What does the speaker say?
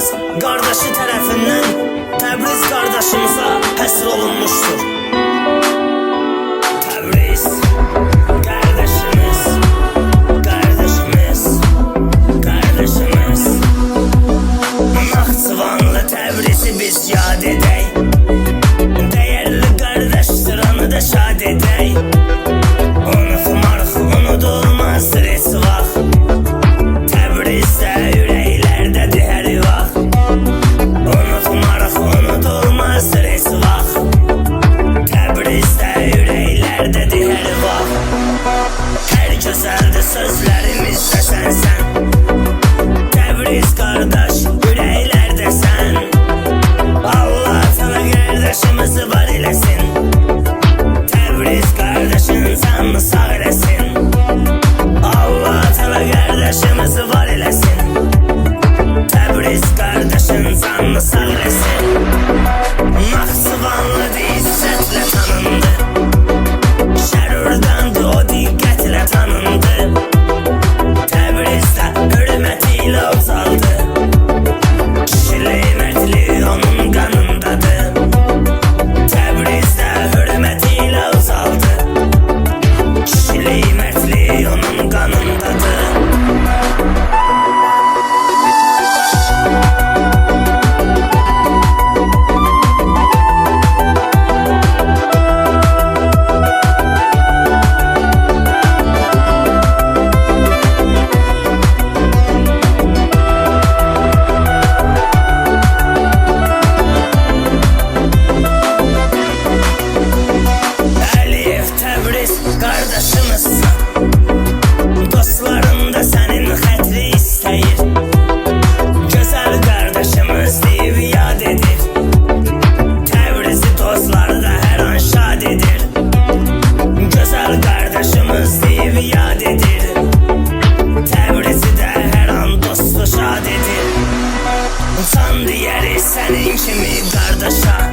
qardaşımız qardaşı tərəfindən Təbriz qardaşımıza həsr olunmuşdur. Təbriz qardaşımız, qardaşımız, qardaşımız. Naxçıvanlı Təbrizi biz yad edək, dəyərli qardaşdır, onu da şad edək. Unutmarıq, unudulmazdır heç vaxt. Təbrizdə ürəklərdədir hər vaxt. Unutmarıq, unudulmazdır heç vaxt. Təbrizdə ürəklərdədir hər vaxt. Hər gözəldir sözlərimizdə sənsən. Təbriz qardaş, ürəklərdəsən. Allah sana qardaşımızı var eləsin. Təbriz qardaşın canını sağ eləsin. Allah sana qardaşımızı var eləsin. Təbriz qardaşın canını sağ eləsin. Naxçıvanlı izzətlə tanındı. Şərurdandı, o diqqətlə tanındı. Təbrizdə hörməti ilə uzaldı. Kişilik, mərdlik onun qanındadır. Təbrizdə hörməti ilə uzaldı. Kişilik, mərdlik onun qanındadır. Əliyev Təbriz qardaşımızsan. Dostlarım da sənin xətri istəyir. Gözəl qardaşımız deyib yad edir. Təbrizi dostları da hər an şad edir. Gözəl qardaşımız deyib yad edir. Təbrizi də hər an dostu şad edir. Can deyərik sənin kimi qardaşa.